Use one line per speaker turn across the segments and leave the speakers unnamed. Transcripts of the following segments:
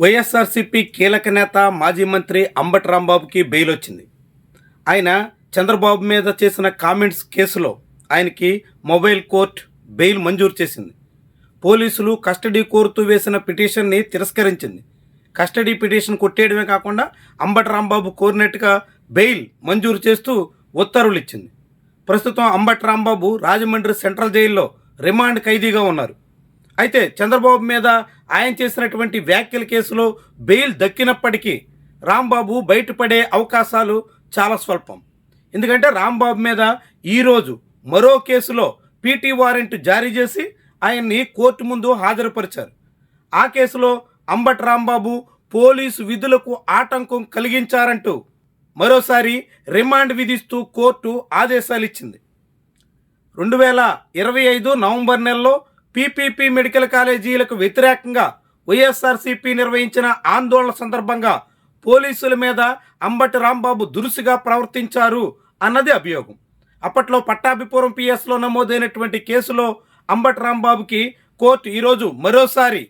వైఎస్ఆర్సీపీ కీలక నేత మాజీ మంత్రి అంబటి రాంబాబుకి బెయిల్ వచ్చింది. ఆయన చంద్రబాబు మీద చేసిన కామెంట్స్ కేసులో ఆయనకి మొబైల్ కోర్టు బెయిల్ మంజూరు చేసింది. పోలీసులు కస్టడీ కోరుతూ వేసిన పిటిషన్ని తిరస్కరించింది. కస్టడీ పిటిషన్ కొట్టేయడమే కాకుండా అంబటి రాంబాబు కోరినట్టుగా బెయిల్ మంజూరు చేస్తూ ఉత్తర్వులు ఇచ్చింది. ప్రస్తుతం అంబటి రాంబాబు రాజమండ్రి సెంట్రల్ జైల్లో రిమాండ్ ఖైదీగా ఉన్నారు. అయితే చంద్రబాబు మీద ఆయన చేసినటువంటి వ్యాఖ్యల కేసులో బెయిల్ దక్కినప్పటికీ రాంబాబు బయటపడే అవకాశాలు చాలా స్వల్పం. ఎందుకంటే రాంబాబు మీద ఈరోజు మరో కేసులో పీటీ వారెంట్ జారీ చేసి ఆయన్ని కోర్టు ముందు హాజరుపరిచారు. ఆ కేసులో అంబటి రాంబాబు పోలీసు విధులకు ఆటంకం కలిగించారంటూ మరోసారి రిమాండ్ విధిస్తూ కోర్టు ఆదేశాలు ఇచ్చింది. 2025 నవంబర్ నెలలో పీపీపీ మెడికల్ కాలేజీలకు వ్యతిరేకంగా వైఎస్ఆర్సీపీ నిర్వహించిన ఆందోళన సందర్భంగా పోలీసుల మీద అంబటి రాంబాబు దురుసుగా ప్రవర్తించారు అన్నది అభియోగం. అప్పట్లో పట్టాభిపురం పిఎస్లో నమోదైనటువంటి కేసులో అంబటి రాంబాబుకి కోర్టు ఈరోజు మరోసారి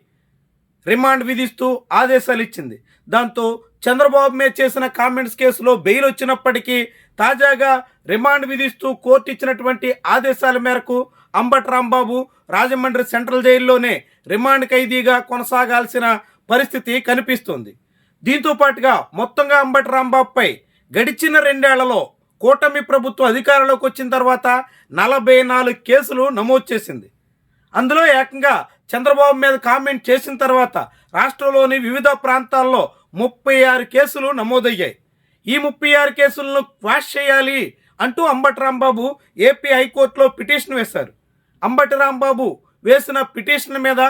రిమాండ్ విధిస్తూ ఆదేశాలు ఇచ్చింది. దాంతో చంద్రబాబు మీద చేసిన కామెంట్స్ కేసులో బెయిల్ వచ్చినప్పటికీ తాజాగా రిమాండ్ విధిస్తూ కోర్టు ఇచ్చినటువంటి ఆదేశాల మేరకు అంబటి రాంబాబు రాజమండ్రి సెంట్రల్ జైల్లోనే రిమాండ్ ఖైదీగా కొనసాగాల్సిన పరిస్థితి కనిపిస్తోంది. దీంతో పాటుగా మొత్తంగా అంబటి రాంబాబుపై గడిచిన 2 ఏళ్లలో కూటమి ప్రభుత్వం అధికారంలోకి వచ్చిన తర్వాత 44 కేసులు నమోదు చేసింది. అందులో ఏకంగా చంద్రబాబు మీద కామెంట్ చేసిన తర్వాత రాష్ట్రంలోని వివిధ ప్రాంతాల్లో 36 కేసులు నమోదయ్యాయి. ఈ 36 కేసులను క్వాష్ చేయాలి అంటూ అంబటి రాంబాబు ఏపీ హైకోర్టులో పిటిషన్ వేశారు. అంబటి రాంబాబు వేసిన పిటిషన్ మీద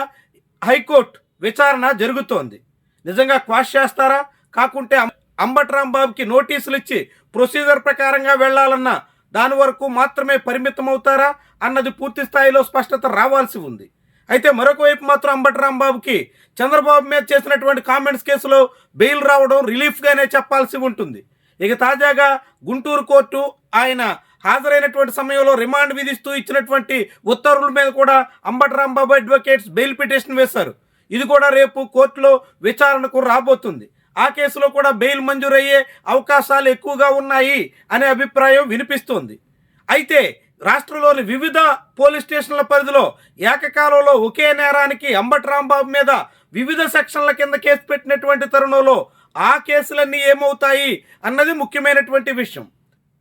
హైకోర్టు విచారణ జరుగుతోంది. నిజంగా క్వాష్ చేస్తారా, కాకుంటే అంబటి రాంబాబుకి నోటీసులు ఇచ్చి ప్రొసీజర్ ప్రకారంగా వెళ్లాలన్న దాని వరకు మాత్రమే పరిమితం అవుతారా అన్నది పూర్తి స్థాయిలో స్పష్టత రావాల్సి ఉంది. అయితే మరొక వైపు మాత్రం అంబటి రాంబాబుకి చంద్రబాబు మీద చేసినటువంటి కామెంట్స్ కేసులో బెయిల్ రావడం రిలీఫ్గానే చెప్పాల్సి ఉంటుంది. ఇక తాజాగా గుంటూరు కోర్టు ఆయన హాజరైనటువంటి సమయంలో రిమాండ్ విధిస్తూ ఇచ్చినటువంటి ఉత్తర్వుల మీద కూడా Ambati Rambabu advocates bail petition వేశారు. ఇది కూడా రేపు కోర్టులో విచారణకు రాబోతుంది. ఆ కేసులో కూడా బెయిల్ మంజూరయ్యే అవకాశాలు ఎక్కువగా ఉన్నాయి అనే అభిప్రాయం వినిపిస్తోంది. అయితే రాష్ట్రంలోని వివిధ పోలీస్ స్టేషన్ల పరిధిలో ఏకకాలంలో ఒకే నేరానికి అంబటి రాంబాబు మీద వివిధ సెక్షన్ల కింద కేసు పెట్టినటువంటి తరుణంలో ఆ కేసులన్నీ ఏమవుతాయి అన్నది ముఖ్యమైనటువంటి విషయం.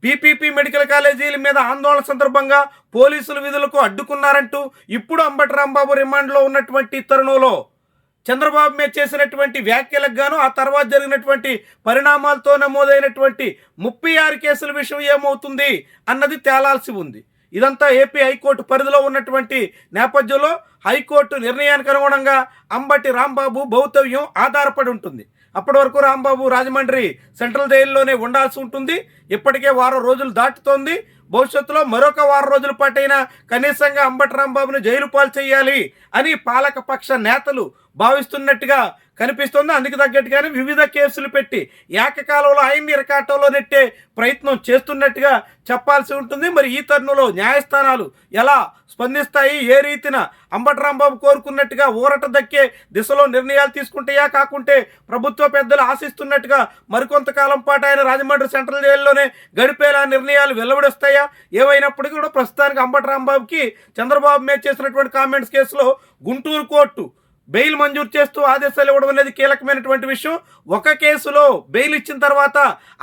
పీపీపీ మెడికల్ కాలేజీల మీద ఆందోళన సందర్భంగా పోలీసులు విధులకు అడ్డుకున్నారంటూ ఇప్పుడు అంబటి రాంబాబు రిమాండ్లో ఉన్నటువంటి తరుణంలో చంద్రబాబు మీద చేసినటువంటి వ్యాఖ్యలకు గాను ఆ తర్వాత జరిగినటువంటి పరిణామాలతో నమోదైనటువంటి 36 కేసుల విషయం ఏమవుతుంది అన్నది తేలాల్సి ఉంది. ఇదంతా ఏపీ హైకోర్టు పరిధిలో ఉన్నటువంటి నేపథ్యంలో హైకోర్టు నిర్ణయానికి అనుగుణంగా అంబటి రాంబాబు భౌతవ్యం ఆధారపడి ఉంటుంది. అప్పటి వరకు రాంబాబు రాజమండ్రి సెంట్రల్ జైల్లోనే ఉండాల్సి ఉంటుంది. ఇప్పటికే వారం రోజులు దాటుతోంది. భవిష్యత్తులో మరొక వారం రోజుల పాటైనా కనీసంగా అంబటి రాంబాబును జైలు పాలు చేయాలి అని పాలకపక్ష నేతలు భావిస్తున్నట్టుగా కనిపిస్తుంది. అందుకు తగ్గట్టుగానే వివిధ కేసులు పెట్టి ఏకకాలంలో ఆయన్ని ఇరకాటంలో నెట్టే ప్రయత్నం చేస్తున్నట్టుగా చెప్పాల్సి ఉంటుంది. మరి ఈ తరుణంలో న్యాయస్థానాలు ఎలా స్పందిస్తాయి, ఏ రీతిన అంబటి రాంబాబు కోరుకున్నట్టుగా ఊరట దక్కే దిశలో నిర్ణయాలు తీసుకుంటాయా, కాకుంటే ప్రభుత్వ పెద్దలు ఆశిస్తున్నట్టుగా మరికొంతకాలం పాటు ఆయన రాజమండ్రి సెంట్రల్ జైల్లోనే గడిపేలా నిర్ణయాలు వెలువడిస్తాయా? ఏమైనప్పటికీ కూడా ప్రస్తుతానికి అంబటి రాంబాబుకి చంద్రబాబు మీద చేసినటువంటి కామెంట్స్ కేసులో గుంటూరు కోర్టు బెయిల్ మంజూరు చేస్తూ ఆదేశాలు ఇవ్వడం అనేది కీలకమైనటువంటి విషయం. ఒక కేసులో బెయిల్ ఇచ్చిన తర్వాత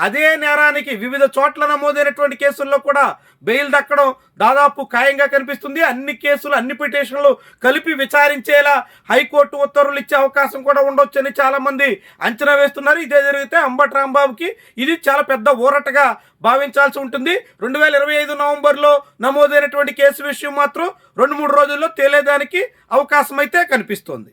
అదే నేరానికి వివిధ చోట్ల నమోదైనటువంటి కేసుల్లో కూడా బెయిల్ దక్కడం దాదాపు ఖాయంగా కనిపిస్తుంది. అన్ని కేసులు, అన్ని పిటిషన్లు కలిపి విచారించేలా హైకోర్టు ఉత్తర్వులు ఇచ్చే అవకాశం కూడా ఉండొచ్చని చాలామంది అంచనా వేస్తున్నారు. ఇదే జరిగితే అంబటి రాంబాబుకి ఇది చాలా పెద్ద ఊరటగా భావించాల్సి ఉంటుంది. 2025 నవంబర్లో నమోదైనటువంటి కేసు విషయం మాత్రం 2-3 రోజుల్లో తేలేదానికి అవకాశం అయితే కనిపిస్తోంది.